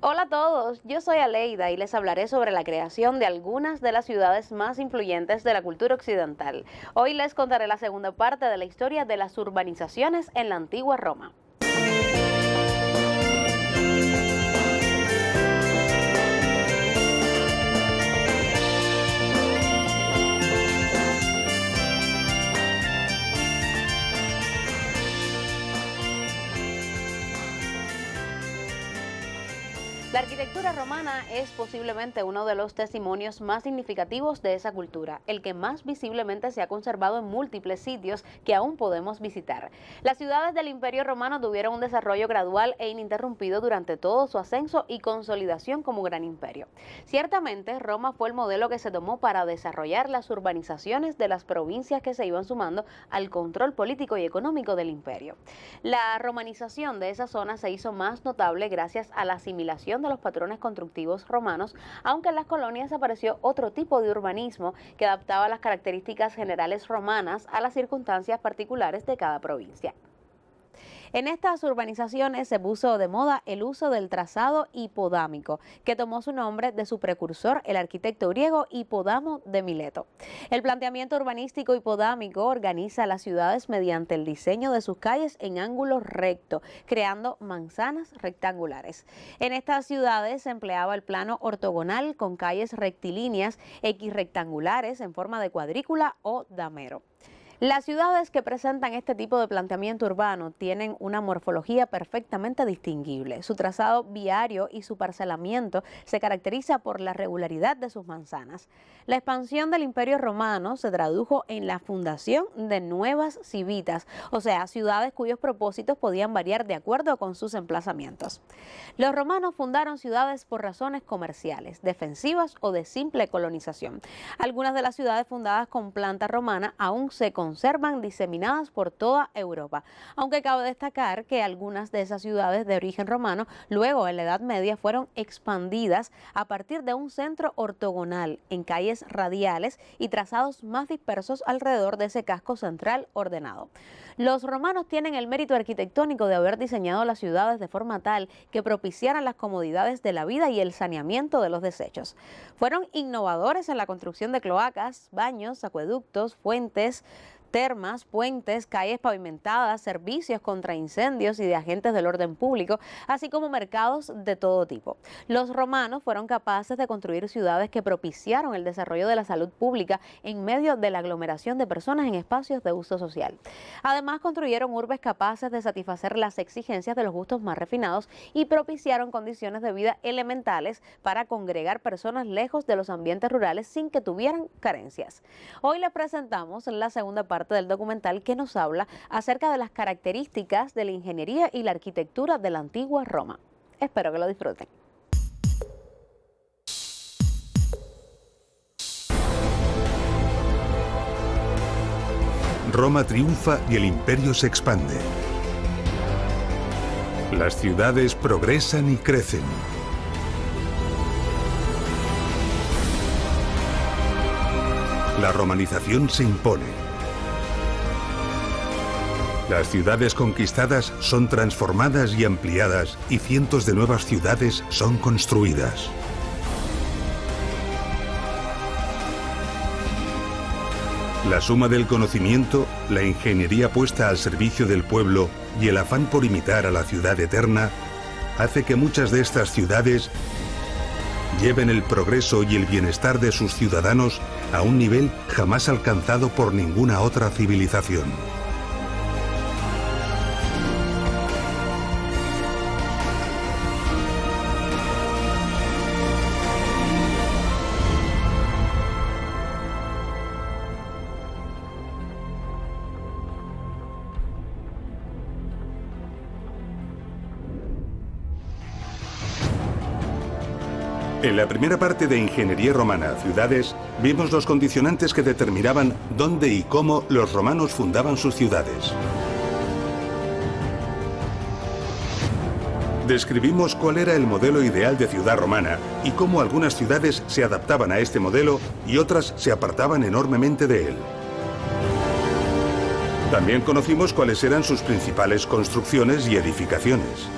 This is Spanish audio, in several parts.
Hola a todos, yo soy Aleida y les hablaré sobre la creación de algunas de las ciudades más influyentes de la cultura occidental. Hoy les contaré la segunda parte de la historia de las urbanizaciones en la antigua Roma. La arquitectura romana es posiblemente uno de los testimonios más significativos de esa cultura, el que más visiblemente se ha conservado en múltiples sitios que aún podemos visitar. Las ciudades del Imperio Romano tuvieron un desarrollo gradual e ininterrumpido durante todo su ascenso y consolidación como gran imperio. Ciertamente, Roma fue el modelo que se tomó para desarrollar las urbanizaciones de las provincias que se iban sumando al control político y económico del imperio. La romanización de esa zona se hizo más notable gracias a la asimilación de los patrones constructivos romanos, aunque en las colonias apareció otro tipo de urbanismo que adaptaba las características generales romanas a las circunstancias particulares de cada provincia. En estas urbanizaciones se puso de moda el uso del trazado hipodámico, que tomó su nombre de su precursor, el arquitecto griego Hipódamo de Mileto. El planteamiento urbanístico hipodámico organiza las ciudades mediante el diseño de sus calles en ángulo recto, creando manzanas rectangulares. En estas ciudades se empleaba el plano ortogonal con calles rectilíneas, equirrectangulares en forma de cuadrícula o damero. Las ciudades que presentan este tipo de planteamiento urbano tienen una morfología perfectamente distinguible. Su trazado viario y su parcelamiento se caracteriza por la regularidad de sus manzanas. La expansión del Imperio Romano se tradujo en la fundación de nuevas civitas, o sea, ciudades cuyos propósitos podían variar de acuerdo con sus emplazamientos. Los romanos fundaron ciudades por razones comerciales, defensivas o de simple colonización. Algunas de las ciudades fundadas con planta romana aún se conservan diseminadas por toda Europa, aunque cabe destacar que algunas de esas ciudades de origen romano luego en la Edad Media fueron expandidas a partir de un centro ortogonal en calles radiales y trazados más dispersos alrededor de ese casco central ordenado. Los romanos tienen el mérito arquitectónico de haber diseñado las ciudades de forma tal que propiciaran las comodidades de la vida y el saneamiento de los desechos. Fueron innovadores en la construcción de cloacas, baños, acueductos, fuentes, termas, puentes, calles pavimentadas, servicios contra incendios y de agentes del orden público, así como mercados de todo tipo. Los romanos fueron capaces de construir ciudades que propiciaron el desarrollo de la salud pública en medio de la aglomeración de personas en espacios de uso social. Además, construyeron urbes capaces de satisfacer las exigencias de los gustos más refinados y propiciaron condiciones de vida elementales para congregar personas lejos de los ambientes rurales sin que tuvieran carencias. Hoy les presentamos la segunda parte del documental que nos habla acerca de las características de la ingeniería y la arquitectura de la antigua Roma. Espero que lo disfruten. Roma triunfa y el imperio se expande. Las ciudades progresan y crecen. La romanización se impone. Las ciudades conquistadas son transformadas y ampliadas y cientos de nuevas ciudades son construidas. La suma del conocimiento, la ingeniería puesta al servicio del pueblo y el afán por imitar a la ciudad eterna hace que muchas de estas ciudades lleven el progreso y el bienestar de sus ciudadanos a un nivel jamás alcanzado por ninguna otra civilización. En la primera parte de Ingeniería Romana, Ciudades, vimos los condicionantes que determinaban dónde y cómo los romanos fundaban sus ciudades. Describimos cuál era el modelo ideal de ciudad romana y cómo algunas ciudades se adaptaban a este modelo y otras se apartaban enormemente de él. También conocimos cuáles eran sus principales construcciones y edificaciones.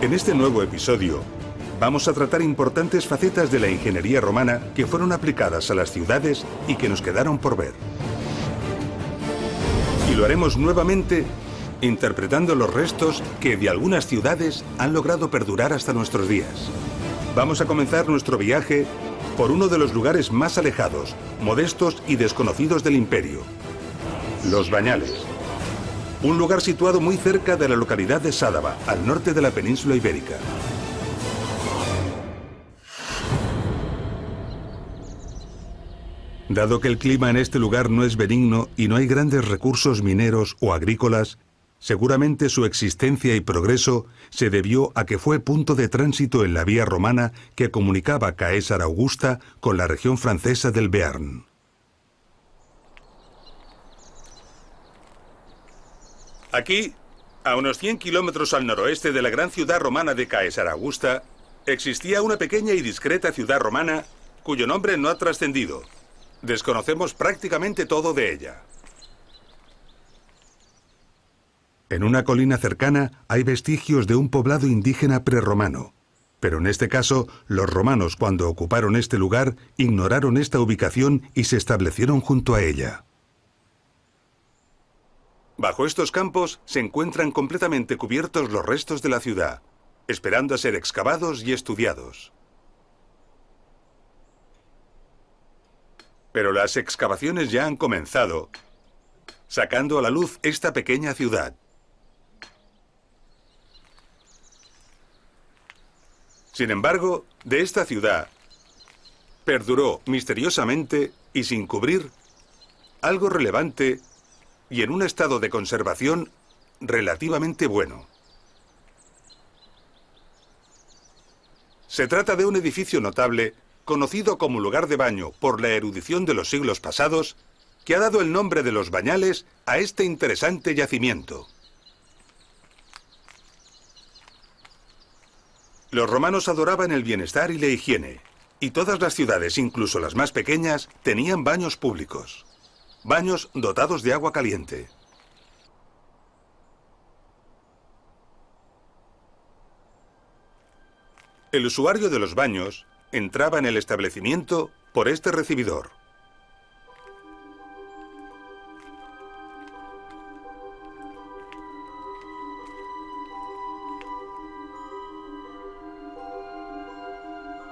En este nuevo episodio vamos a tratar importantes facetas de la ingeniería romana que fueron aplicadas a las ciudades y que nos quedaron por ver. Y lo haremos nuevamente interpretando los restos que de algunas ciudades han logrado perdurar hasta nuestros días. Vamos a comenzar nuestro viaje por uno de los lugares más alejados, modestos y desconocidos del imperio: Los Bañales. Un lugar situado muy cerca de la localidad de Sádaba, al norte de la península ibérica. Dado que el clima en este lugar no es benigno y no hay grandes recursos mineros o agrícolas, seguramente su existencia y progreso se debió a que fue punto de tránsito en la vía romana que comunicaba Caesar Augusta con la región francesa del Béarn. Aquí, a unos 100 kilómetros al noroeste de la gran ciudad romana de Caesar Augusta, existía una pequeña y discreta ciudad romana cuyo nombre no ha trascendido. Desconocemos prácticamente todo de ella. En una colina cercana hay vestigios de un poblado indígena prerromano, pero en este caso, los romanos, cuando ocuparon este lugar, ignoraron esta ubicación y se establecieron junto a ella. Bajo estos campos se encuentran completamente cubiertos los restos de la ciudad, esperando a ser excavados y estudiados. Pero las excavaciones ya han comenzado, sacando a la luz esta pequeña ciudad. Sin embargo, de esta ciudad perduró misteriosamente y sin cubrir algo relevante y en un estado de conservación relativamente bueno. Se trata de un edificio notable, conocido como lugar de baño por la erudición de los siglos pasados, que ha dado el nombre de Los Bañales a este interesante yacimiento. Los romanos adoraban el bienestar y la higiene, y todas las ciudades, incluso las más pequeñas, tenían baños públicos. Baños dotados de agua caliente. El usuario de los baños entraba en el establecimiento por este recibidor.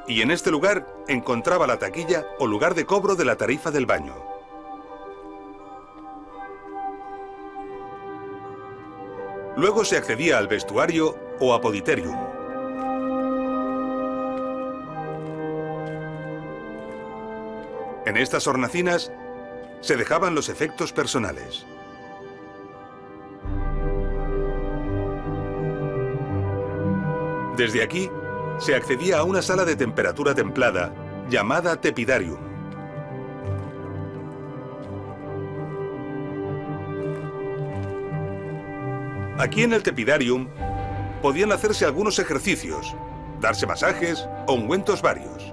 Y en este lugar encontraba la taquilla o lugar de cobro de la tarifa del baño. Luego se accedía al vestuario o apoditerium. En estas hornacinas se dejaban los efectos personales. Desde aquí se accedía a una sala de temperatura templada llamada tepidarium. Aquí en el tepidarium podían hacerse algunos ejercicios, darse masajes o ungüentos varios.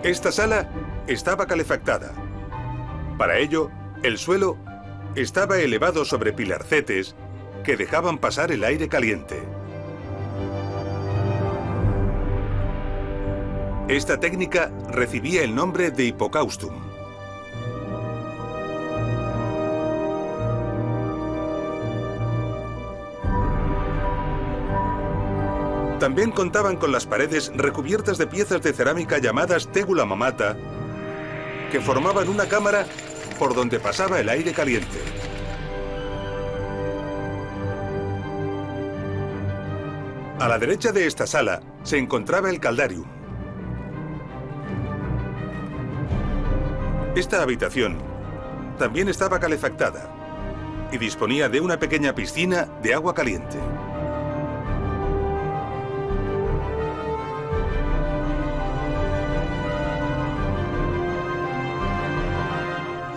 Esta sala estaba calefactada. Para ello, el suelo estaba elevado sobre pilarcetes que dejaban pasar el aire caliente. Esta técnica recibía el nombre de hipocaustum. También contaban con las paredes recubiertas de piezas de cerámica llamadas tegula mamata, que formaban una cámara por donde pasaba el aire caliente. A la derecha de esta sala se encontraba el caldarium. Esta habitación también estaba calefactada y disponía de una pequeña piscina de agua caliente.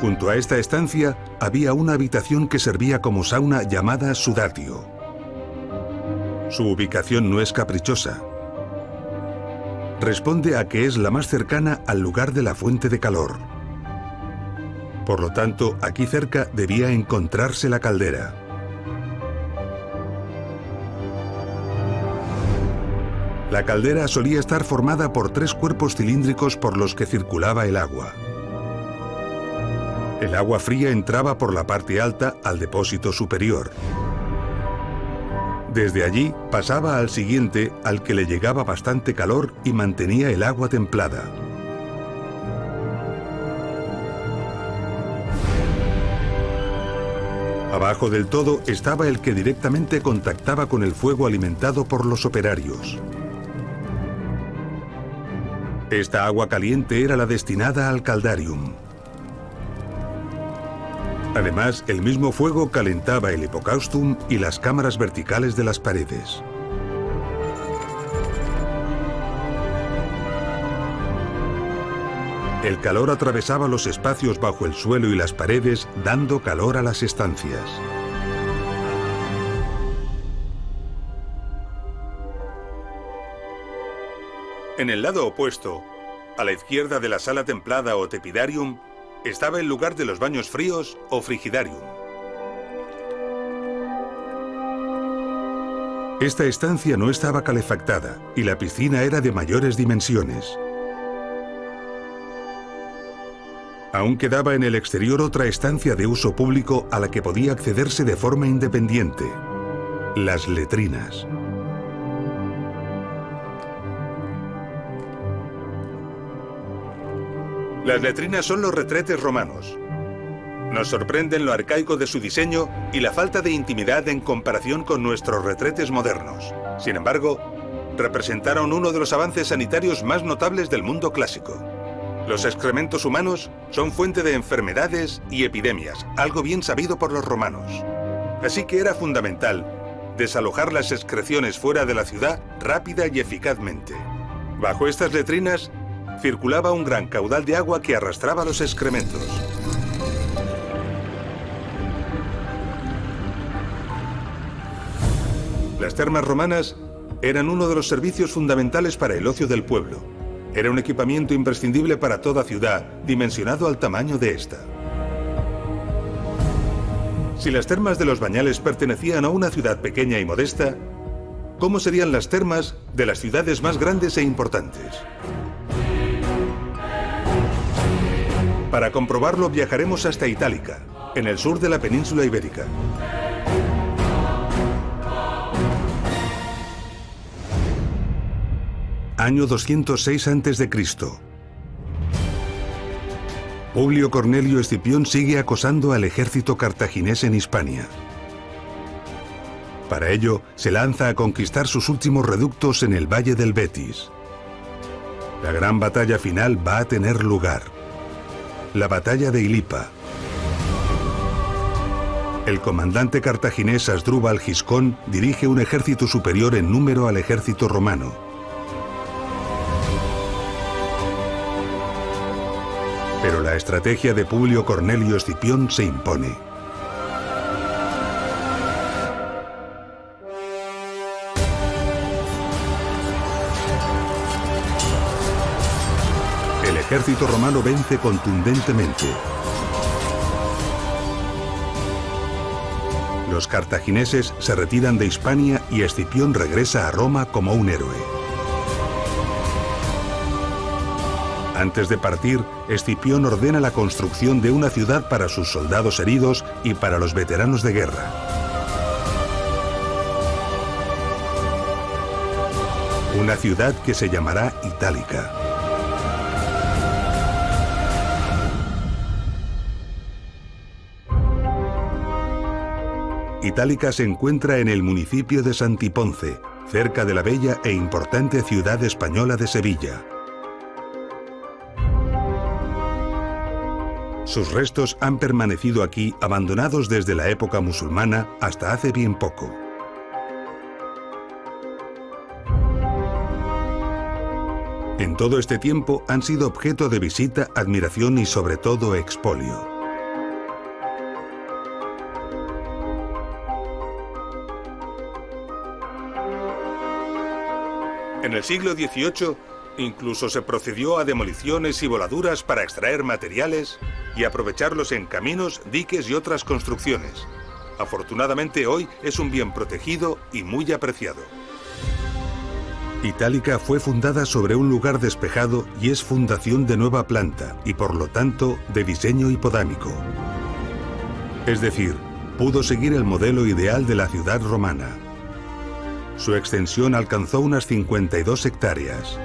Junto a esta estancia había una habitación que servía como sauna llamada sudatio. Su ubicación no es caprichosa. Responde a que es la más cercana al lugar de la fuente de calor. Por lo tanto, aquí cerca debía encontrarse la caldera. La caldera solía estar formada por 3 cuerpos cilíndricos por los que circulaba el agua. El agua fría entraba por la parte alta al depósito superior. Desde allí pasaba al siguiente, al que le llegaba bastante calor y mantenía el agua templada. Abajo del todo estaba el que directamente contactaba con el fuego alimentado por los operarios. Esta agua caliente era la destinada al caldarium. Además, el mismo fuego calentaba el hipocaustum y las cámaras verticales de las paredes. El calor atravesaba los espacios bajo el suelo y las paredes, dando calor a las estancias. En el lado opuesto, a la izquierda de la sala templada o tepidarium, estaba el lugar de los baños fríos o frigidarium. Esta estancia no estaba calefactada y la piscina era de mayores dimensiones. Aún quedaba en el exterior otra estancia de uso público a la que podía accederse de forma independiente: las letrinas. Las letrinas son los retretes romanos. Nos sorprenden lo arcaico de su diseño y la falta de intimidad en comparación con nuestros retretes modernos. Sin embargo, representaron uno de los avances sanitarios más notables del mundo clásico. Los excrementos humanos son fuente de enfermedades y epidemias, algo bien sabido por los romanos. Así que era fundamental desalojar las excreciones fuera de la ciudad rápida y eficazmente. Bajo estas letrinas circulaba un gran caudal de agua que arrastraba los excrementos. Las termas romanas eran uno de los servicios fundamentales para el ocio del pueblo. Era un equipamiento imprescindible para toda ciudad, dimensionado al tamaño de esta. Si las termas de los Bañales pertenecían a una ciudad pequeña y modesta, ¿cómo serían las termas de las ciudades más grandes e importantes? Para comprobarlo viajaremos hasta Itálica, en el sur de la península ibérica. Año 206 a.C. Publio Cornelio Escipión sigue acosando al ejército cartaginés en Hispania. Para ello, se lanza a conquistar sus últimos reductos en el valle del Betis. La gran batalla final va a tener lugar: la batalla de Ilipa. El comandante cartaginés Asdrúbal Giscón dirige un ejército superior en número al ejército romano. Pero la estrategia de Publio Cornelio Escipión se impone. El ejército romano vence contundentemente. Los cartagineses se retiran de Hispania y Escipión regresa a Roma como un héroe. Antes de partir, Escipión ordena la construcción de una ciudad para sus soldados heridos y para los veteranos de guerra. Una ciudad que se llamará Itálica. Itálica se encuentra en el municipio de Santiponce, cerca de la bella e importante ciudad española de Sevilla. Sus restos han permanecido aquí abandonados desde la época musulmana hasta hace bien poco. En todo este tiempo han sido objeto de visita, admiración y sobre todo expolio. En el siglo XVIII, incluso se procedió a demoliciones y voladuras para extraer materiales y aprovecharlos en caminos, diques y otras construcciones. Afortunadamente hoy es un bien protegido y muy apreciado. Itálica fue fundada sobre un lugar despejado y es fundación de nueva planta y por lo tanto de diseño hipodámico. Es decir, pudo seguir el modelo ideal de la ciudad romana. Su extensión alcanzó unas 52 hectáreas.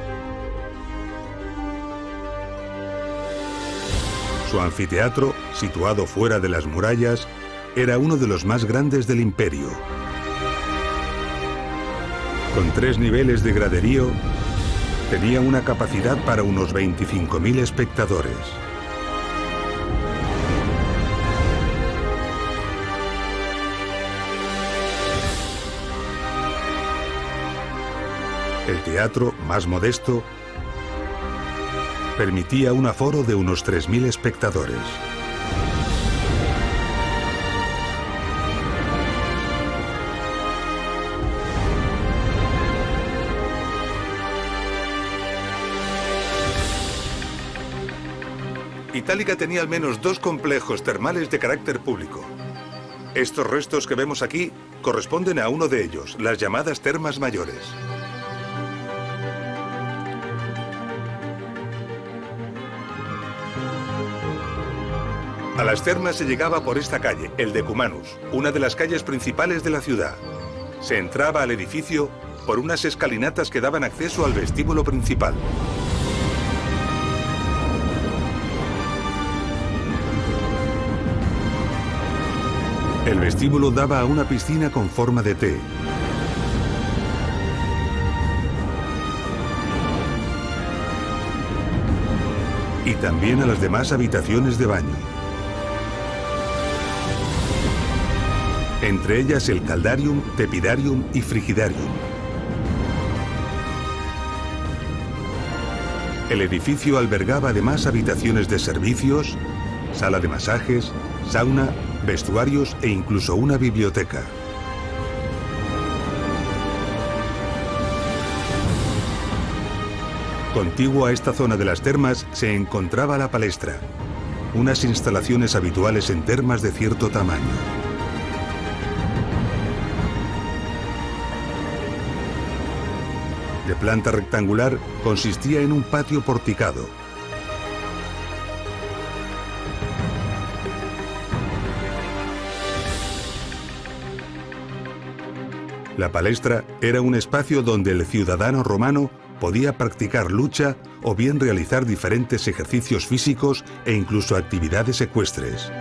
Su anfiteatro, situado fuera de las murallas, era uno de los más grandes del imperio. Con 3 niveles de graderío, tenía una capacidad para unos 25.000 espectadores. El teatro, más modesto, permitía un aforo de unos 3.000 espectadores. Itálica tenía al menos 2 complejos termales de carácter público. Estos restos que vemos aquí corresponden a uno de ellos, las llamadas Termas Mayores. A las termas se llegaba por esta calle, el Decumanus, una de las calles principales de la ciudad. Se entraba al edificio por unas escalinatas que daban acceso al vestíbulo principal. El vestíbulo daba a una piscina con forma de T. Y también a las demás habitaciones de baño. Entre ellas el Caldarium, Tepidarium y Frigidarium. El edificio albergaba además habitaciones de servicios, sala de masajes, sauna, vestuarios e incluso una biblioteca. Contiguo a esta zona de las termas se encontraba la palestra, unas instalaciones habituales en termas de cierto tamaño. De planta rectangular, consistía en un patio porticado. La palestra era un espacio donde el ciudadano romano podía practicar lucha o bien realizar diferentes ejercicios físicos e incluso actividades ecuestres.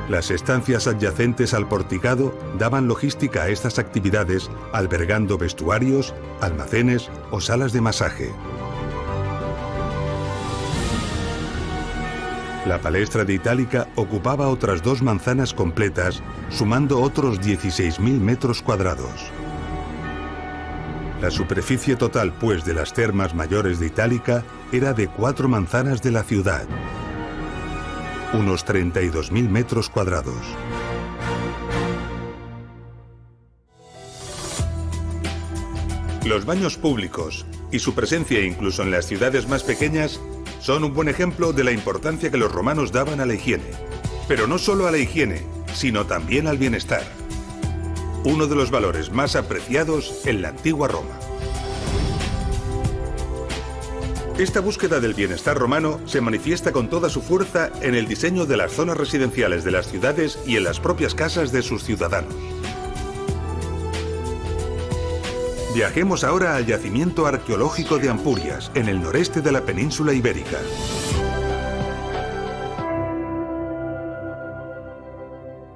Las estancias adyacentes al porticado daban logística a estas actividades, albergando vestuarios, almacenes o salas de masaje. La palestra de Itálica ocupaba otras 2 manzanas completas, sumando otros 16.000 metros cuadrados. La superficie total, pues, de las termas mayores de Itálica era de 4 manzanas de la ciudad, unos 32.000 metros cuadrados. Los baños públicos y su presencia incluso en las ciudades más pequeñas son un buen ejemplo de la importancia que los romanos daban a la higiene. Pero no solo a la higiene, sino también al bienestar. Uno de los valores más apreciados en la antigua Roma. Esta búsqueda del bienestar romano se manifiesta con toda su fuerza en el diseño de las zonas residenciales de las ciudades y en las propias casas de sus ciudadanos. Viajemos ahora al yacimiento arqueológico de Ampurias, en el noreste de la península ibérica.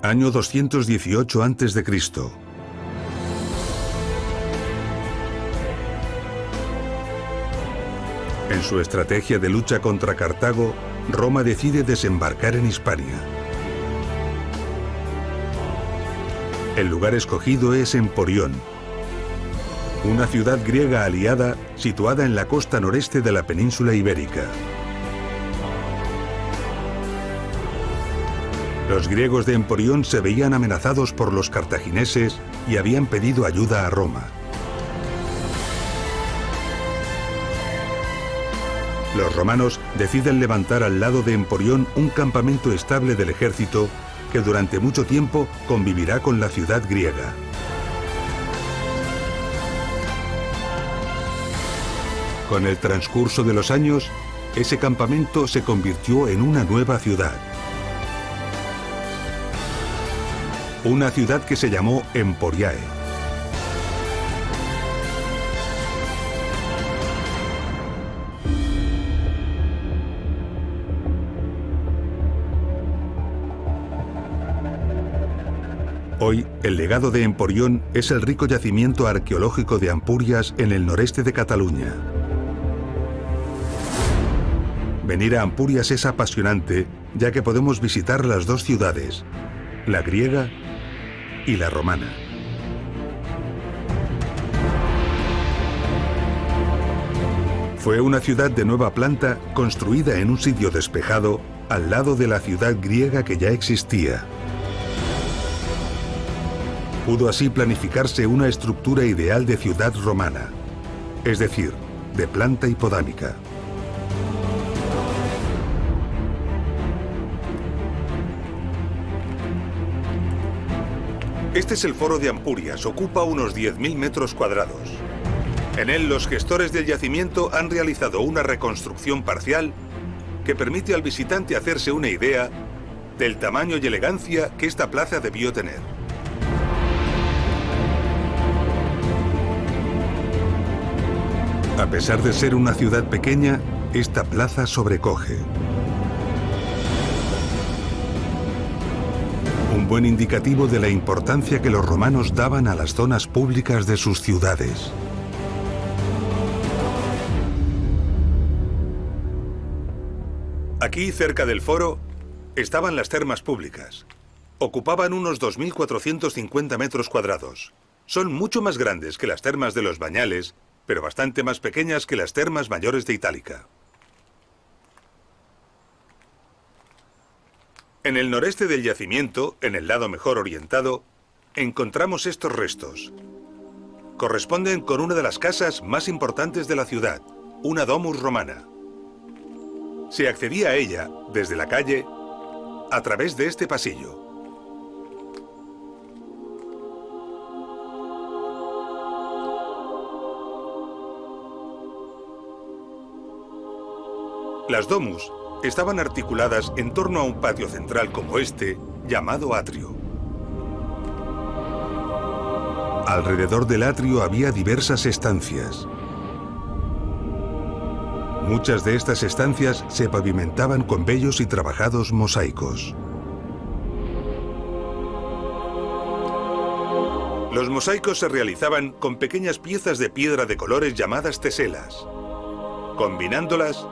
Año 218 a.C. En su estrategia de lucha contra Cartago, Roma decide desembarcar en Hispania. El lugar escogido es Emporión, una ciudad griega aliada situada en la costa noreste de la península ibérica. Los griegos de Emporión se veían amenazados por los cartagineses y habían pedido ayuda a Roma. Los romanos deciden levantar al lado de Emporión un campamento estable del ejército que durante mucho tiempo convivirá con la ciudad griega. Con el transcurso de los años, ese campamento se convirtió en una nueva ciudad. Una ciudad que se llamó Emporiae. Hoy, el legado de Emporión es el rico yacimiento arqueológico de Ampurias en el noreste de Cataluña. Venir a Ampurias es apasionante, ya que podemos visitar las dos ciudades, la griega y la romana. Fue una ciudad de nueva planta construida en un sitio despejado al lado de la ciudad griega que ya existía. Pudo así planificarse una estructura ideal de ciudad romana, es decir, de planta hipodámica. Este es el foro de Ampurias, ocupa unos 10.000 metros cuadrados. En él los gestores del yacimiento han realizado una reconstrucción parcial que permite al visitante hacerse una idea del tamaño y elegancia que esta plaza debió tener. A pesar de ser una ciudad pequeña, esta plaza sobrecoge. Un buen indicativo de la importancia que los romanos daban a las zonas públicas de sus ciudades. Aquí, cerca del foro, estaban las termas públicas. Ocupaban unos 2.450 metros cuadrados. Son mucho más grandes que las termas de los Bañales, pero bastante más pequeñas que las termas mayores de Itálica. En el noreste del yacimiento, en el lado mejor orientado, encontramos estos restos. Corresponden con una de las casas más importantes de la ciudad, una domus romana. Se accedía a ella, desde la calle, a través de este pasillo. Las domus estaban articuladas en torno a un patio central como este, llamado atrio. Alrededor del atrio había diversas estancias. Muchas de estas estancias se pavimentaban con bellos y trabajados mosaicos. Los mosaicos se realizaban con pequeñas piezas de piedra de colores llamadas teselas. Combinándolas,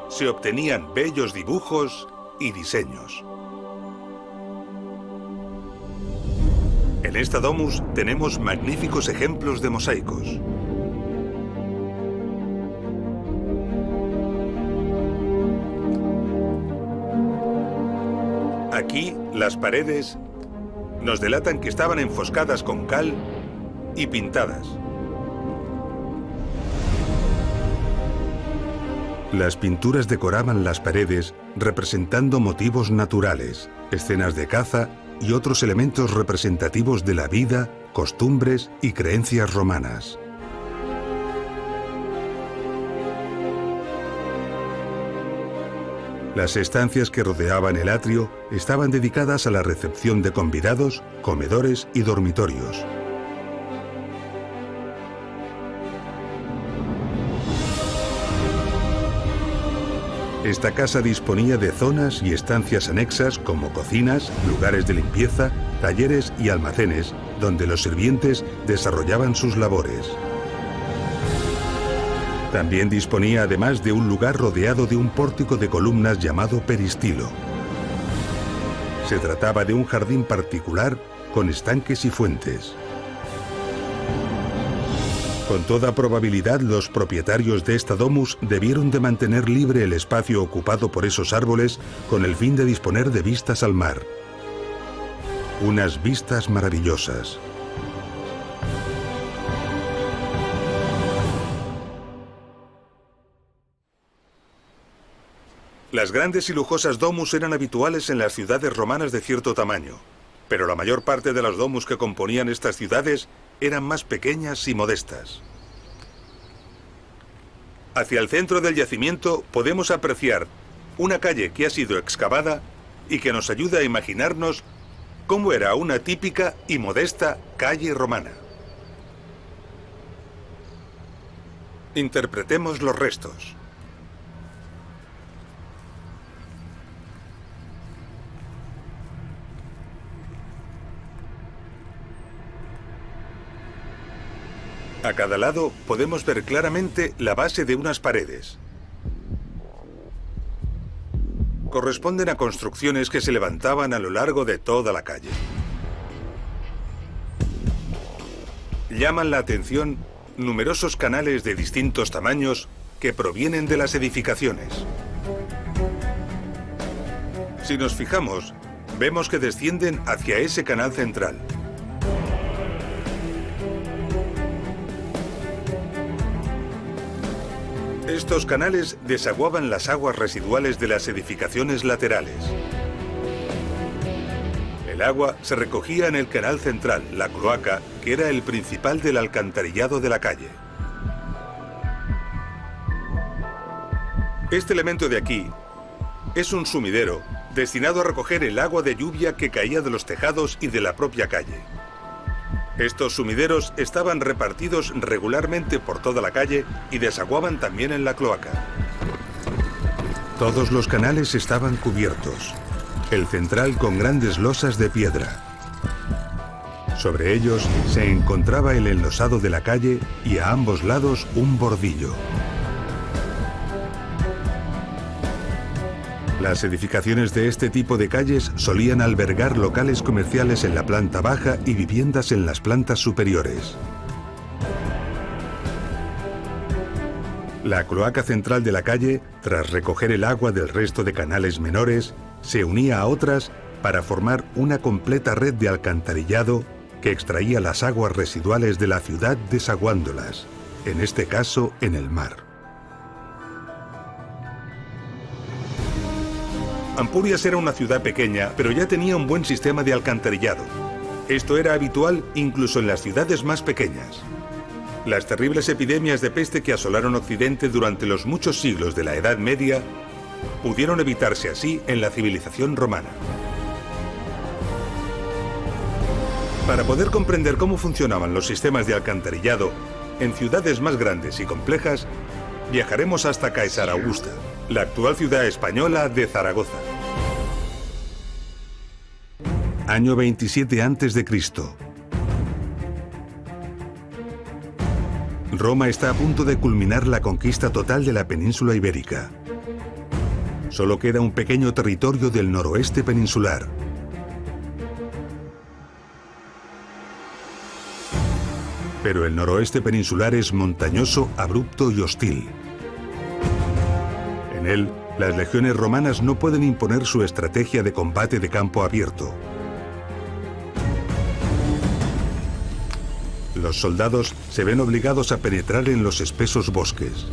se obtenían bellos dibujos y diseños. En esta domus tenemos magníficos ejemplos de mosaicos. Aquí, las paredes nos delatan que estaban enfoscadas con cal y pintadas. Las pinturas decoraban las paredes representando motivos naturales, escenas de caza y otros elementos representativos de la vida, costumbres y creencias romanas. Las estancias que rodeaban el atrio estaban dedicadas a la recepción de convidados, comedores y dormitorios. Esta casa disponía de zonas y estancias anexas como cocinas, lugares de limpieza, talleres y almacenes, donde los sirvientes desarrollaban sus labores. También disponía además de un lugar rodeado de un pórtico de columnas llamado peristilo. Se trataba de un jardín particular con estanques y fuentes. Con toda probabilidad, los propietarios de esta domus debieron de mantener libre el espacio ocupado por esos árboles con el fin de disponer de vistas al mar. Unas vistas maravillosas. Las grandes y lujosas domus eran habituales en las ciudades romanas de cierto tamaño, pero la mayor parte de las domus que componían estas ciudades eran más pequeñas y modestas. Hacia el centro del yacimiento podemos apreciar una calle que ha sido excavada y que nos ayuda a imaginarnos cómo era una típica y modesta calle romana. Interpretemos los restos. A cada lado podemos ver claramente la base de unas paredes. Corresponden a construcciones que se levantaban a lo largo de toda la calle. Llaman la atención numerosos canales de distintos tamaños que provienen de las edificaciones. Si nos fijamos, vemos que descienden hacia ese canal central. Estos canales desaguaban las aguas residuales de las edificaciones laterales. El agua se recogía en el canal central, la cloaca, que era el principal del alcantarillado de la calle. Este elemento de aquí es un sumidero destinado a recoger el agua de lluvia que caía de los tejados y de la propia calle. Estos sumideros estaban repartidos regularmente por toda la calle y desaguaban también en la cloaca. Todos los canales estaban cubiertos, el central con grandes losas de piedra. Sobre ellos se encontraba el enlosado de la calle y a ambos lados un bordillo. Las edificaciones de este tipo de calles solían albergar locales comerciales en la planta baja y viviendas en las plantas superiores. La cloaca central de la calle, tras recoger el agua del resto de canales menores, se unía a otras para formar una completa red de alcantarillado que extraía las aguas residuales de la ciudad desaguándolas, en este caso en el mar. Ampurias era una ciudad pequeña, pero ya tenía un buen sistema de alcantarillado. Esto era habitual incluso en las ciudades más pequeñas. Las terribles epidemias de peste que asolaron Occidente durante los muchos siglos de la Edad Media pudieron evitarse así en la civilización romana. Para poder comprender cómo funcionaban los sistemas de alcantarillado en ciudades más grandes y complejas, viajaremos hasta Caesar Augusta, la actual ciudad española de Zaragoza. Año 27 a.C. Roma está a punto de culminar la conquista total de la península ibérica. Solo queda un pequeño territorio del noroeste peninsular. Pero el noroeste peninsular es montañoso, abrupto y hostil. En él, las legiones romanas no pueden imponer su estrategia de combate de campo abierto. Los soldados se ven obligados a penetrar en los espesos bosques.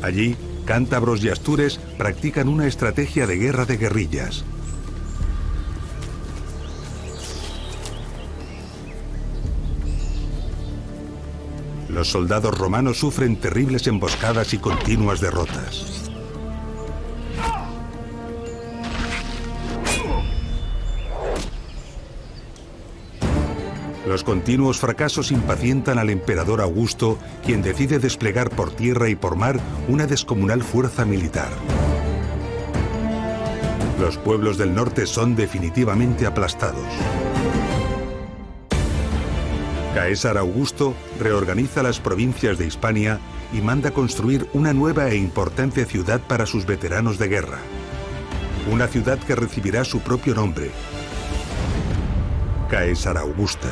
Allí, cántabros y astures practican una estrategia de guerra de guerrillas. Los soldados romanos sufren terribles emboscadas y continuas derrotas. Los continuos fracasos impacientan al emperador Augusto, quien decide desplegar por tierra y por mar una descomunal fuerza militar. Los pueblos del norte son definitivamente aplastados. Caesar Augusto reorganiza las provincias de Hispania y manda construir una nueva e importante ciudad para sus veteranos de guerra. Una ciudad que recibirá su propio nombre: Caesar Augusta.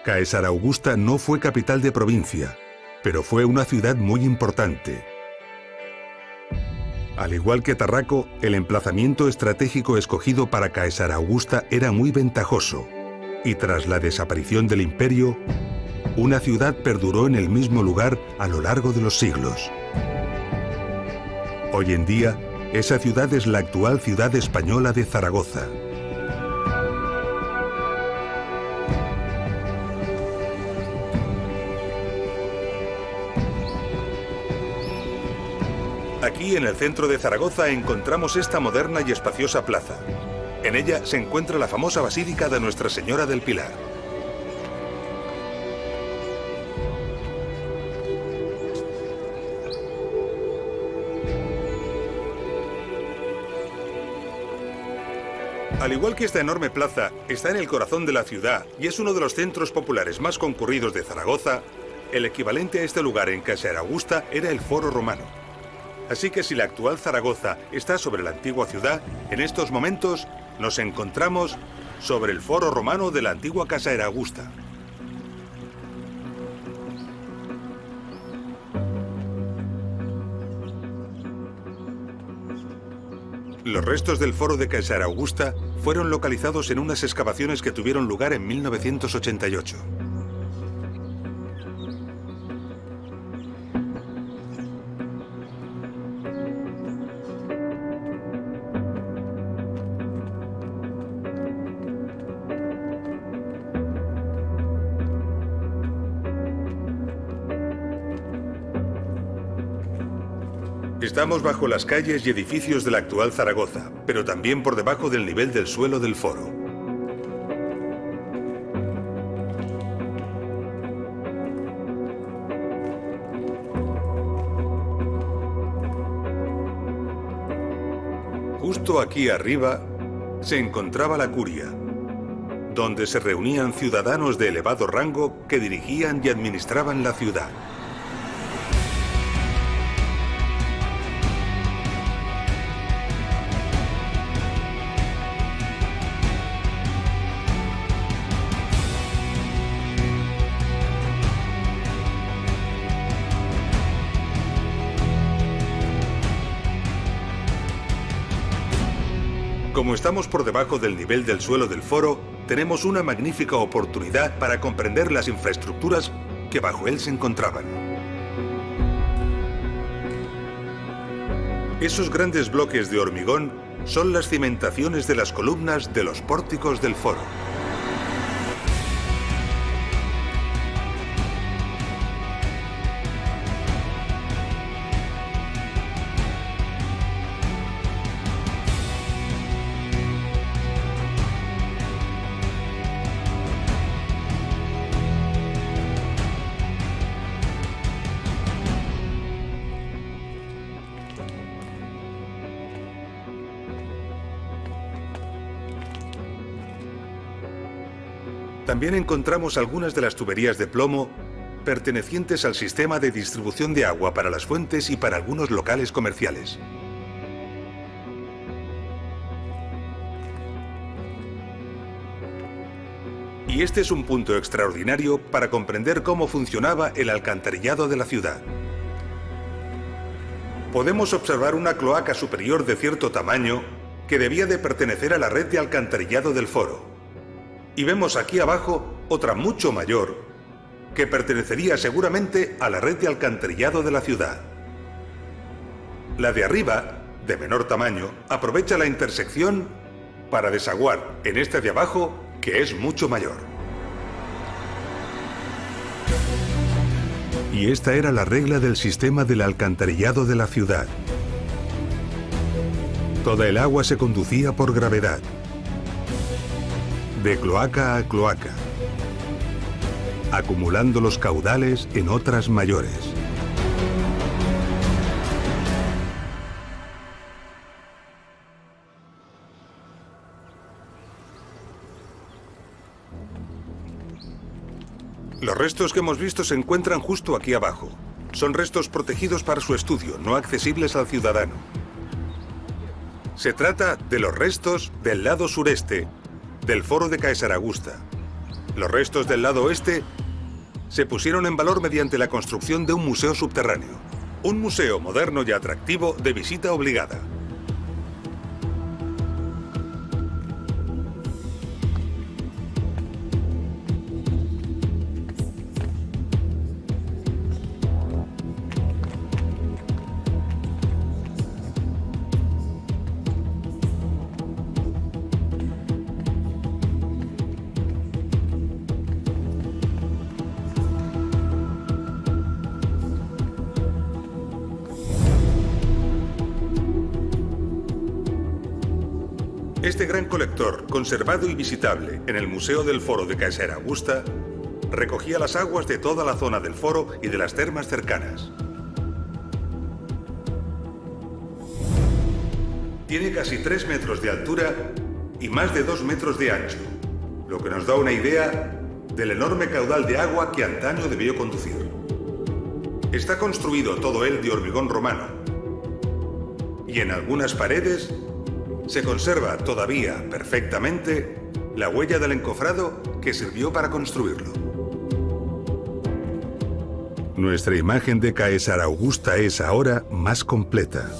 Caesar Augusta no fue capital de provincia, pero fue una ciudad muy importante. Al igual que Tarraco, el emplazamiento estratégico escogido para Caesar Augusta era muy ventajoso, y tras la desaparición del imperio, una ciudad perduró en el mismo lugar a lo largo de los siglos. Hoy en día, esa ciudad es la actual ciudad española de Zaragoza. Aquí, en el centro de Zaragoza, encontramos esta moderna y espaciosa plaza. En ella se encuentra la famosa Basílica de Nuestra Señora del Pilar. Al igual que esta enorme plaza, está en el corazón de la ciudad y es uno de los centros populares más concurridos de Zaragoza. El equivalente a este lugar en Caesar Augusta era el Foro Romano. Así que si la actual Zaragoza está sobre la antigua ciudad, en estos momentos nos encontramos sobre el Foro Romano de la antigua Caesar Augusta. Los restos del Foro de Caesar Augusta fueron localizados en unas excavaciones que tuvieron lugar en 1988. Estamos bajo las calles y edificios de la actual Zaragoza, pero también por debajo del nivel del suelo del foro. Justo aquí arriba se encontraba la curia, donde se reunían ciudadanos de elevado rango que dirigían y administraban la ciudad. Como estamos por debajo del nivel del suelo del foro, tenemos una magnífica oportunidad para comprender las infraestructuras que bajo él se encontraban. Esos grandes bloques de hormigón son las cimentaciones de las columnas de los pórticos del foro. También encontramos algunas de las tuberías de plomo pertenecientes al sistema de distribución de agua para las fuentes y para algunos locales comerciales. Y este es un punto extraordinario para comprender cómo funcionaba el alcantarillado de la ciudad. Podemos observar una cloaca superior de cierto tamaño que debía de pertenecer a la red de alcantarillado del foro. Y vemos aquí abajo otra mucho mayor, que pertenecería seguramente a la red de alcantarillado de la ciudad. La de arriba, de menor tamaño, aprovecha la intersección para desaguar en este de abajo, que es mucho mayor. Y esta era la regla del sistema del alcantarillado de la ciudad. Toda el agua se conducía por gravedad, de cloaca a cloaca, acumulando los caudales en otras mayores. Los restos que hemos visto se encuentran justo aquí abajo. Son restos protegidos para su estudio, no accesibles al ciudadano. Se trata de los restos del lado sureste del Foro de Caesar Augusta. Los restos del lado oeste se pusieron en valor mediante la construcción de un museo subterráneo, Un museo moderno y atractivo de visita obligada. Este gran colector, conservado y visitable en el Museo del Foro de Caesarea Augusta, recogía las aguas de toda la zona del foro y de las termas cercanas. Tiene casi 3 metros de altura y más de 2 metros de ancho, lo que nos da una idea del enorme caudal de agua que antaño debió conducir. Está construido todo él de hormigón romano y en algunas paredes se conserva todavía perfectamente la huella del encofrado que sirvió para construirlo. Nuestra imagen de Caesarea Augusta es ahora más completa.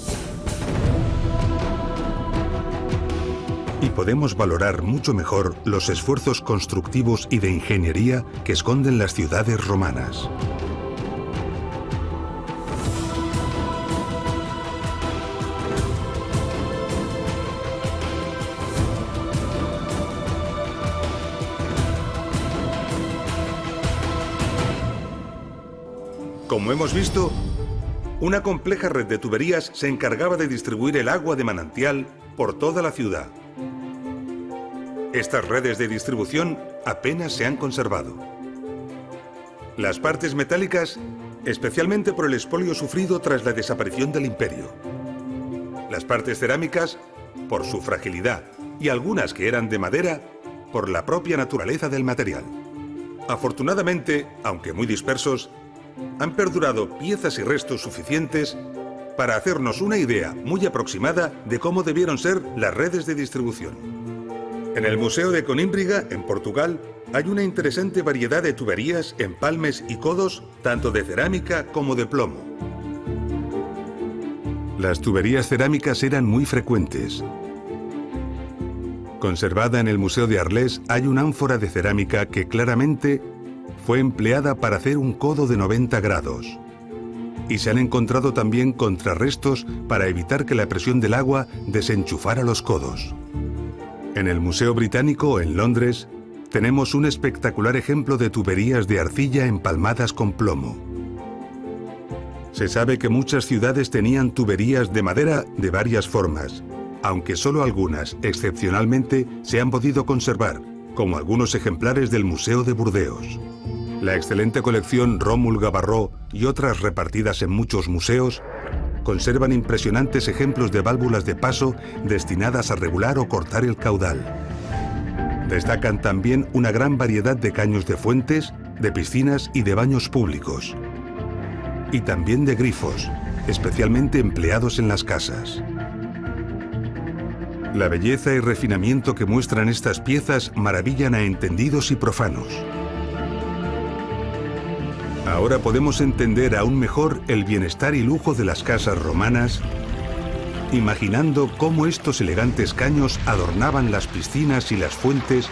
Y podemos valorar mucho mejor los esfuerzos constructivos y de ingeniería que esconden las ciudades romanas. Como hemos visto, una compleja red de tuberías se encargaba de distribuir el agua de manantial por toda la ciudad. Estas redes de distribución apenas se han conservado. Las partes metálicas, especialmente por el expolio sufrido tras la desaparición del imperio. Las partes cerámicas, por su fragilidad, y algunas que eran de madera, por la propia naturaleza del material. Afortunadamente, aunque muy dispersos, han perdurado piezas y restos suficientes para hacernos una idea muy aproximada de cómo debieron ser las redes de distribución. En el Museo de Conímbriga, en Portugal, hay una interesante variedad de tuberías, empalmes y codos, tanto de cerámica como de plomo. Las tuberías cerámicas eran muy frecuentes. Conservada en el Museo de Arles, hay una ánfora de cerámica que claramente fue empleada para hacer un codo de 90 grados. Y se han encontrado también contrarrestos para evitar que la presión del agua desenchufara los codos. En el Museo Británico, en Londres, tenemos un espectacular ejemplo de tuberías de arcilla empalmadas con plomo. Se sabe que muchas ciudades tenían tuberías de madera de varias formas, aunque solo algunas, excepcionalmente, se han podido conservar, como algunos ejemplares del Museo de Burdeos. La excelente colección Rómul Gavarró y otras repartidas en muchos museos conservan impresionantes ejemplos de válvulas de paso destinadas a regular o cortar el caudal. Destacan también una gran variedad de caños de fuentes, de piscinas y de baños públicos. Y también de grifos, especialmente empleados en las casas. La belleza y refinamiento que muestran estas piezas maravillan a entendidos y profanos. Ahora podemos entender aún mejor el bienestar y lujo de las casas romanas, imaginando cómo estos elegantes caños adornaban las piscinas y las fuentes,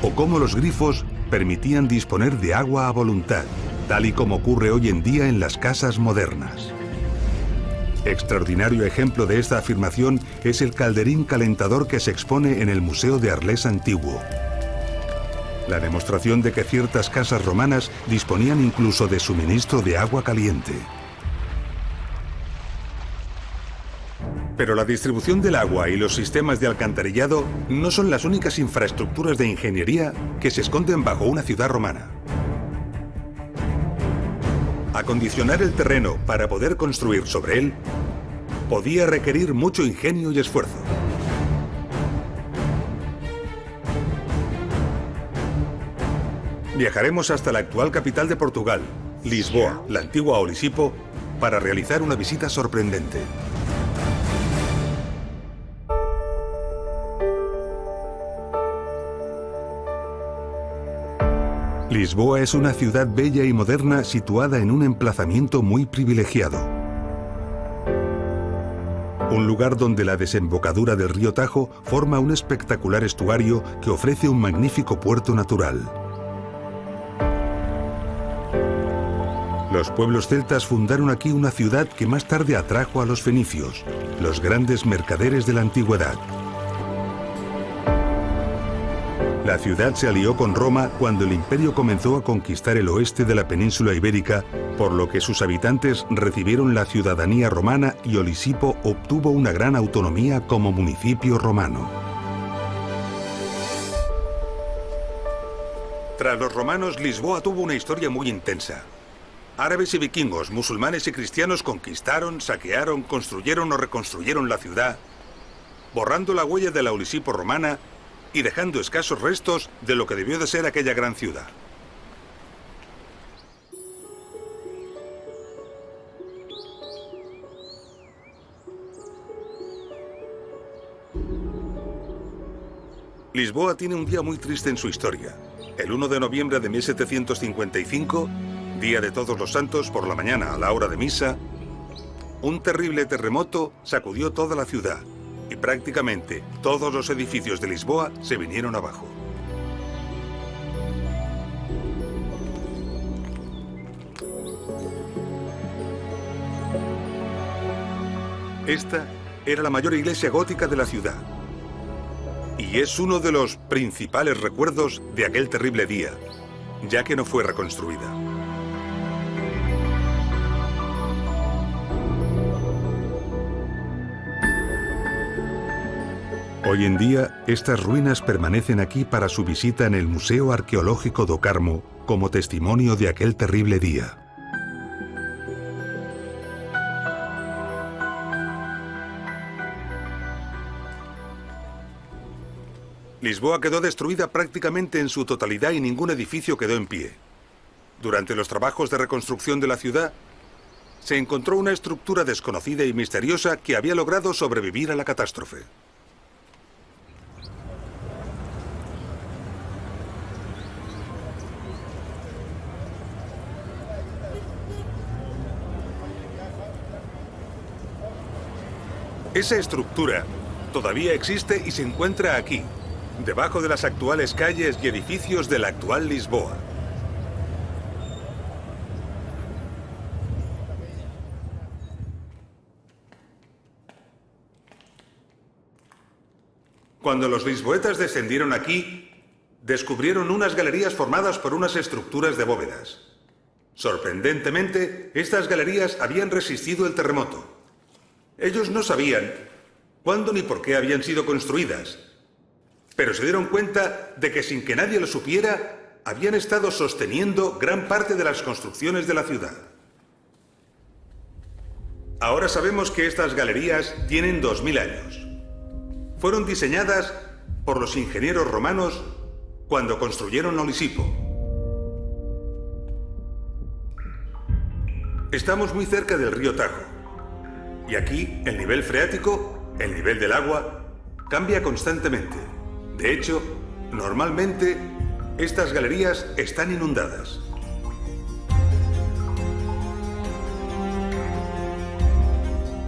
o cómo los grifos permitían disponer de agua a voluntad, tal y como ocurre hoy en día en las casas modernas. Extraordinario ejemplo de esta afirmación es el calderín calentador que se expone en el Museo de Arles Antiguo. La demostración de que ciertas casas romanas disponían incluso de suministro de agua caliente. Pero la distribución del agua y los sistemas de alcantarillado no son las únicas infraestructuras de ingeniería que se esconden bajo una ciudad romana. Acondicionar el terreno para poder construir sobre él podía requerir mucho ingenio y esfuerzo. Viajaremos hasta la actual capital de Portugal, Lisboa, la antigua Olisipo, para realizar una visita sorprendente. Lisboa es una ciudad bella y moderna situada en un emplazamiento muy privilegiado. un lugar donde la desembocadura del río Tajo forma un espectacular estuario que ofrece un magnífico puerto natural. Los pueblos celtas fundaron aquí una ciudad que más tarde atrajo a los fenicios, los grandes mercaderes de la antigüedad. La ciudad se alió con Roma cuando el imperio comenzó a conquistar el oeste de la península ibérica, por lo que sus habitantes recibieron la ciudadanía romana y Olisipo obtuvo una gran autonomía como municipio romano. Tras los romanos, Lisboa tuvo una historia muy intensa. Árabes y vikingos, musulmanes y cristianos conquistaron, saquearon, construyeron o reconstruyeron la ciudad, borrando la huella de la Olisipo romana y dejando escasos restos de lo que debió de ser aquella gran ciudad. Lisboa tiene un día muy triste en su historia. El 1 de noviembre de 1755, día de Todos los Santos, por la mañana a la hora de misa, un terrible terremoto sacudió toda la ciudad y prácticamente todos los edificios de Lisboa se vinieron abajo. Esta era la mayor iglesia gótica de la ciudad y es uno de los principales recuerdos de aquel terrible día, ya que no fue reconstruida. Hoy en día, estas ruinas permanecen aquí para su visita en el Museo Arqueológico do Carmo como testimonio de aquel terrible día. Lisboa quedó destruida prácticamente en su totalidad y ningún edificio quedó en pie. Durante los trabajos de reconstrucción de la ciudad, se encontró una estructura desconocida y misteriosa que había logrado sobrevivir a la catástrofe. Esa estructura todavía existe y se encuentra aquí, debajo de las actuales calles y edificios de la actual Lisboa. Cuando los lisboetas descendieron aquí, descubrieron unas galerías formadas por unas estructuras de bóvedas. Sorprendentemente, estas galerías habían resistido el terremoto. Ellos no sabían cuándo ni por qué habían sido construidas, pero se dieron cuenta de que sin que nadie lo supiera, habían estado sosteniendo gran parte de las construcciones de la ciudad. Ahora sabemos que estas galerías tienen 2000 años. Fueron diseñadas por los ingenieros romanos cuando construyeron Olisipo. Estamos muy cerca del río Tajo. Y aquí, el nivel freático, el nivel del agua, cambia constantemente. De hecho, normalmente, estas galerías están inundadas.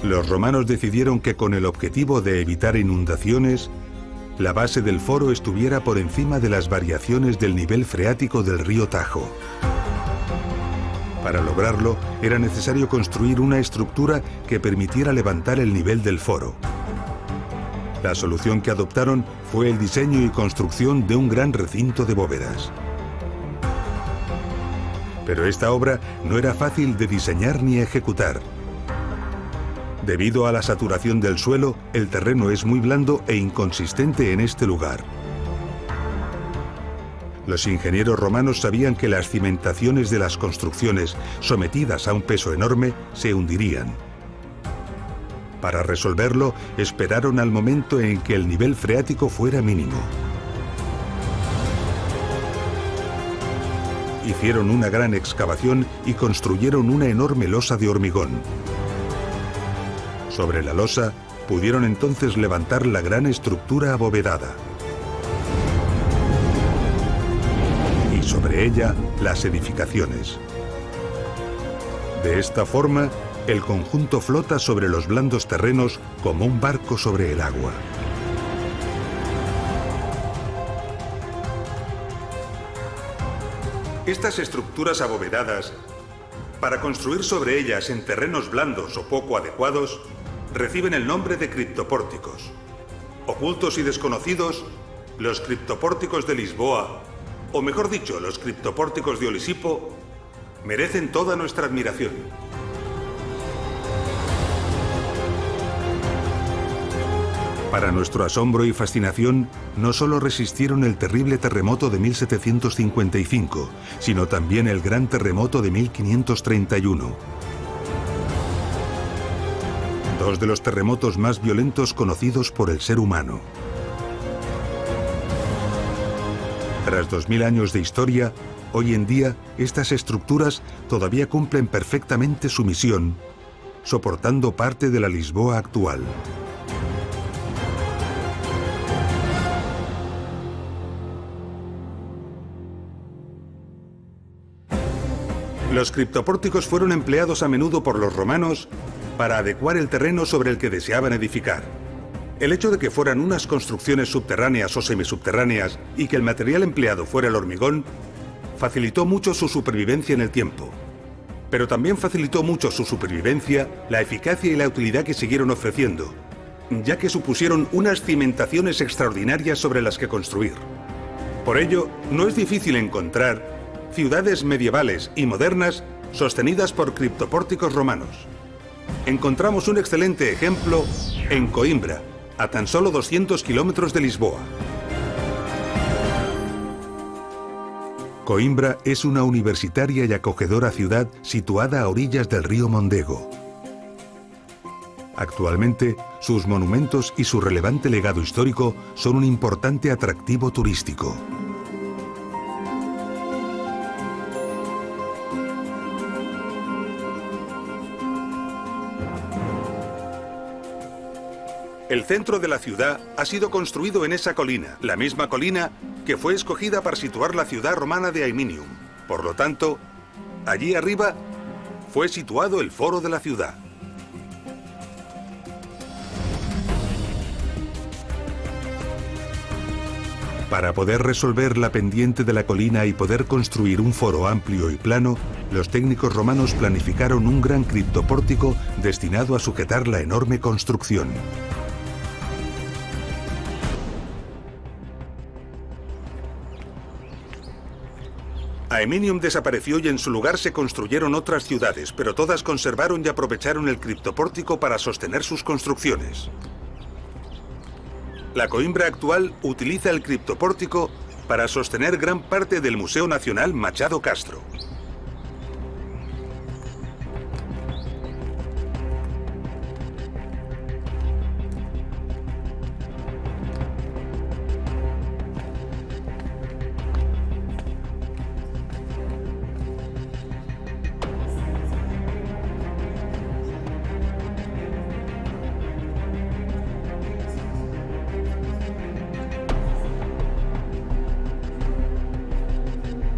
Los romanos decidieron que con el objetivo de evitar inundaciones, la base del foro estuviera por encima de las variaciones del nivel freático del río Tajo. Para lograrlo, era necesario construir una estructura que permitiera levantar el nivel del foro. La solución que adoptaron fue el diseño y construcción de un gran recinto de bóvedas. Pero esta obra no era fácil de diseñar ni ejecutar. Debido a la saturación del suelo, el terreno es muy blando e inconsistente en este lugar. Los ingenieros romanos sabían que las cimentaciones de las construcciones, sometidas a un peso enorme, se hundirían. Para resolverlo, esperaron al momento en que el nivel freático fuera mínimo. Hicieron una gran excavación y construyeron una enorme losa de hormigón. Sobre la losa, pudieron entonces levantar la gran estructura abovedada. Sobre ella, las edificaciones. De esta forma, el conjunto flota sobre los blandos terrenos como un barco sobre el agua. Estas estructuras abovedadas, para construir sobre ellas en terrenos blandos o poco adecuados, reciben el nombre de criptopórticos. Ocultos y desconocidos, los criptopórticos de Lisboa, o mejor dicho, los criptopórticos de Olisipo, merecen toda nuestra admiración. Para nuestro asombro y fascinación, no solo resistieron el terrible terremoto de 1755, sino también el gran terremoto de 1531. Dos de los terremotos más violentos conocidos por el ser humano. Tras 2000 años de historia, hoy en día estas estructuras todavía cumplen perfectamente su misión, soportando parte de la Lisboa actual. Los criptopórticos fueron empleados a menudo por los romanos para adecuar el terreno sobre el que deseaban edificar. El hecho de que fueran unas construcciones subterráneas o semisubterráneas y que el material empleado fuera el hormigón facilitó mucho su supervivencia en el tiempo. Pero también facilitó mucho su supervivencia la eficacia y la utilidad que siguieron ofreciendo, ya que supusieron unas cimentaciones extraordinarias sobre las que construir. Por ello, no es difícil encontrar ciudades medievales y modernas sostenidas por criptopórticos romanos. Encontramos un excelente ejemplo en Coimbra, a tan solo 200 kilómetros de Lisboa. Coimbra es una universitaria y acogedora ciudad situada a orillas del río Mondego. Actualmente, sus monumentos y su relevante legado histórico son un importante atractivo turístico. El centro de la ciudad ha sido construido en esa colina, la misma colina que fue escogida para situar la ciudad romana de Aeminium. Por lo tanto, allí arriba fue situado el foro de la ciudad. Para poder resolver la pendiente de la colina y poder construir un foro amplio y plano, los técnicos romanos planificaron un gran criptopórtico destinado a sujetar la enorme construcción. Aeminium desapareció y en su lugar se construyeron otras ciudades, pero todas conservaron y aprovecharon el criptopórtico para sostener sus construcciones. La Coimbra actual utiliza el criptopórtico para sostener gran parte del Museo Nacional Machado Castro.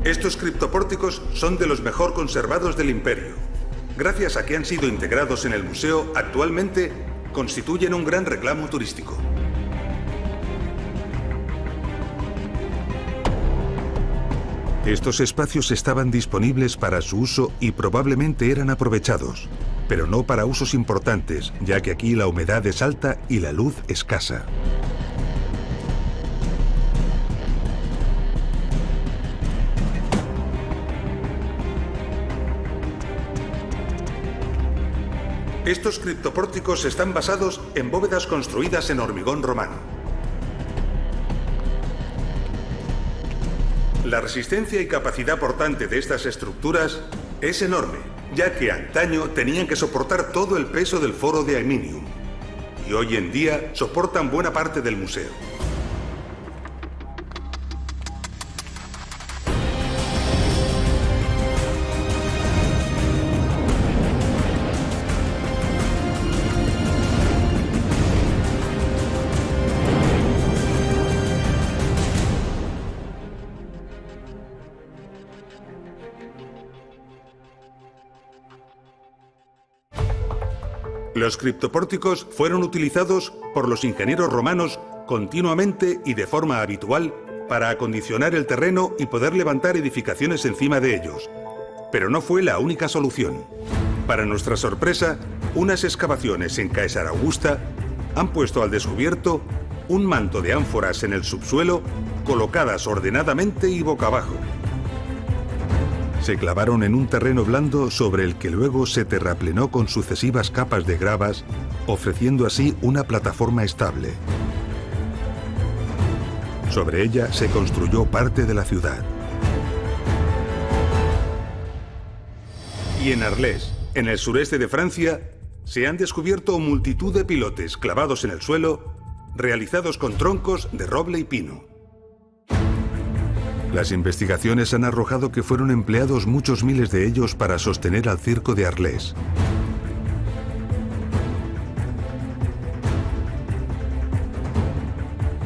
Estos criptopórticos son de los mejor conservados del imperio. Gracias a que han sido integrados en el museo, actualmente constituyen un gran reclamo turístico. Estos espacios estaban disponibles para su uso y probablemente eran aprovechados, pero no para usos importantes, ya que aquí la humedad es alta y la luz escasa. Estos criptopórticos están basados en bóvedas construidas en hormigón romano. La resistencia y capacidad portante de estas estructuras es enorme, ya que antaño tenían que soportar todo el peso del foro de Aeminium, y hoy en día soportan buena parte del museo. Los criptopórticos fueron utilizados por los ingenieros romanos continuamente y de forma habitual para acondicionar el terreno y poder levantar edificaciones encima de ellos. Pero no fue la única solución. Para nuestra sorpresa, unas excavaciones en Caesar Augusta han puesto al descubierto un manto de ánforas en el subsuelo, colocadas ordenadamente y boca abajo. Se clavaron en un terreno blando sobre el que luego se terraplenó con sucesivas capas de gravas, ofreciendo así una plataforma estable. Sobre ella se construyó parte de la ciudad. Y en Arles, en el sureste de Francia, se han descubierto multitud de pilotes clavados en el suelo, realizados con troncos de roble y pino. Las investigaciones han arrojado que fueron empleados muchos miles de ellos para sostener al circo de Arles.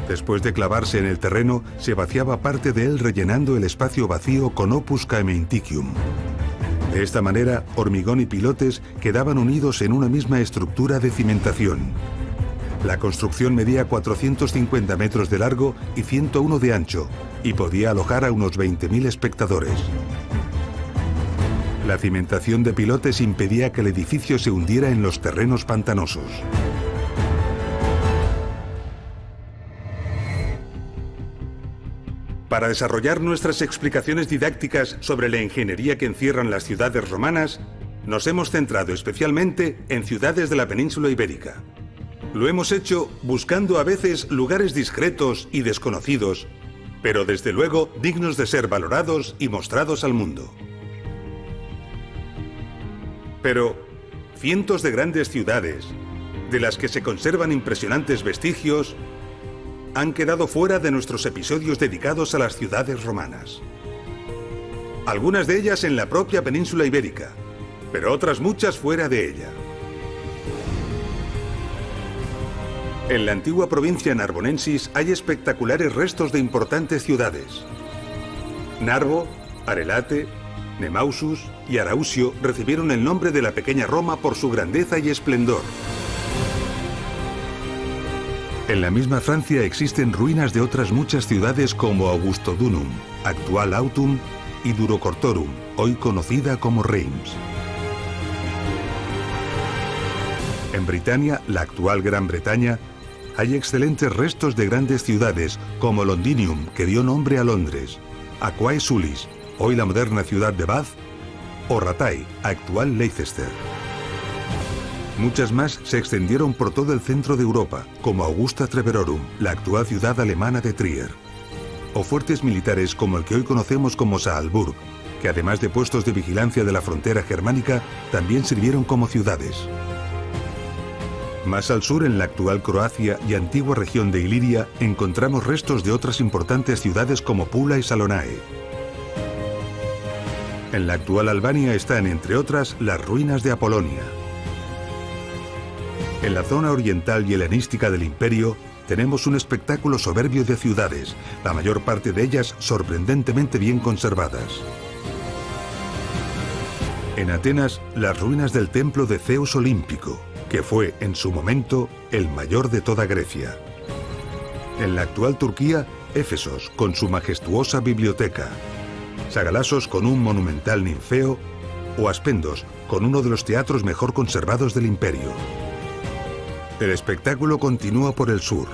Después de clavarse en el terreno, se vaciaba parte de él rellenando el espacio vacío con opus caementicium. De esta manera, hormigón y pilotes quedaban unidos en una misma estructura de cimentación. La construcción medía 450 metros de largo y 101 de ancho, y podía alojar a unos 20.000 espectadores. La cimentación de pilotes impedía que el edificio se hundiera en los terrenos pantanosos. Para desarrollar nuestras explicaciones didácticas sobre la ingeniería que encierran las ciudades romanas, nos hemos centrado especialmente en ciudades de la península ibérica. Lo hemos hecho buscando a veces lugares discretos y desconocidos, pero desde luego dignos de ser valorados y mostrados al mundo. Pero cientos de grandes ciudades, de las que se conservan impresionantes vestigios, han quedado fuera de nuestros episodios dedicados a las ciudades romanas. Algunas de ellas en la propia península ibérica, pero otras muchas fuera de ella. En la antigua provincia narbonensis hay espectaculares restos de importantes ciudades. Narbo, Arelate, Nemausus y Arausio recibieron el nombre de la pequeña Roma por su grandeza y esplendor. En la misma Francia existen ruinas de otras muchas ciudades como Augustodunum, actual Autum, y Durocortorum, hoy conocida como Reims. En Britania, la actual Gran Bretaña, hay excelentes restos de grandes ciudades como Londinium, que dio nombre a Londres, Aquae Sulis, hoy la moderna ciudad de Bath, o Ratai, actual Leicester. Muchas más se extendieron por todo el centro de Europa, como Augusta Treverorum, la actual ciudad alemana de Trier, o fuertes militares como el que hoy conocemos como Saalburg, que además de puestos de vigilancia de la frontera germánica, también sirvieron como ciudades. Más al sur, en la actual Croacia y antigua región de Iliria, encontramos restos de otras importantes ciudades como Pula y Salonae. En la actual Albania están, entre otras, las ruinas de Apolonia. En la zona oriental y helenística del imperio, tenemos un espectáculo soberbio de ciudades, la mayor parte de ellas sorprendentemente bien conservadas. En Atenas, las ruinas del templo de Zeus Olímpico, que fue, en su momento, el mayor de toda Grecia. En la actual Turquía, Éfesos, con su majestuosa biblioteca, Sagalassos con un monumental ninfeo, o Aspendos, con uno de los teatros mejor conservados del imperio. El espectáculo continúa por el sur.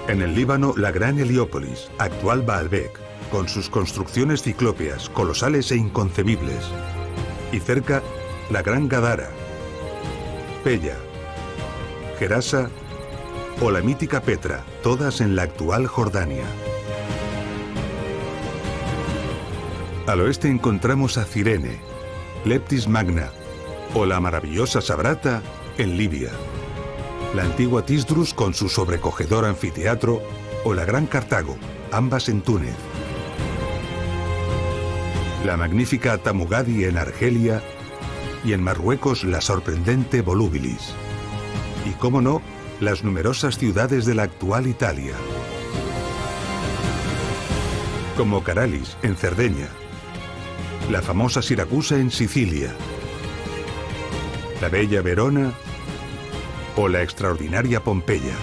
En el Líbano, la gran Heliópolis, actual Baalbek, con sus construcciones ciclópeas, colosales e inconcebibles. Y cerca, la gran Gadara, Pella, Gerasa o la mítica Petra, todas en la actual Jordania. Al oeste encontramos a Cirene, Leptis Magna o la maravillosa Sabrata en Libia, la antigua Tisdrus con su sobrecogedor anfiteatro o la gran Cartago, ambas en Túnez, la magnífica Tamugadi en Argelia y en Marruecos la sorprendente Volubilis. Y cómo no, las numerosas ciudades de la actual Italia, como Caralis en Cerdeña, la famosa Siracusa en Sicilia, la bella Verona o la extraordinaria Pompeya.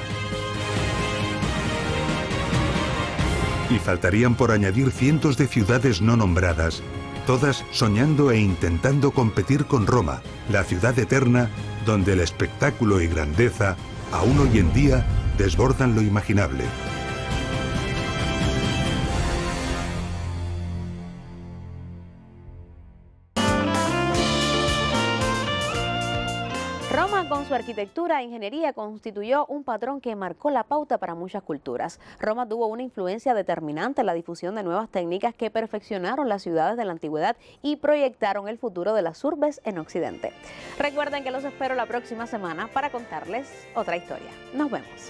Y faltarían por añadir cientos de ciudades no nombradas, todas soñando e intentando competir con Roma, la ciudad eterna, donde el espectáculo y grandeza, aún hoy en día, desbordan lo imaginable. Roma, con su arquitectura e ingeniería, constituyó un patrón que marcó la pauta para muchas culturas. Roma tuvo una influencia determinante en la difusión de nuevas técnicas que perfeccionaron las ciudades de la antigüedad y proyectaron el futuro de las urbes en Occidente. Recuerden que los espero la próxima semana para contarles otra historia. Nos vemos.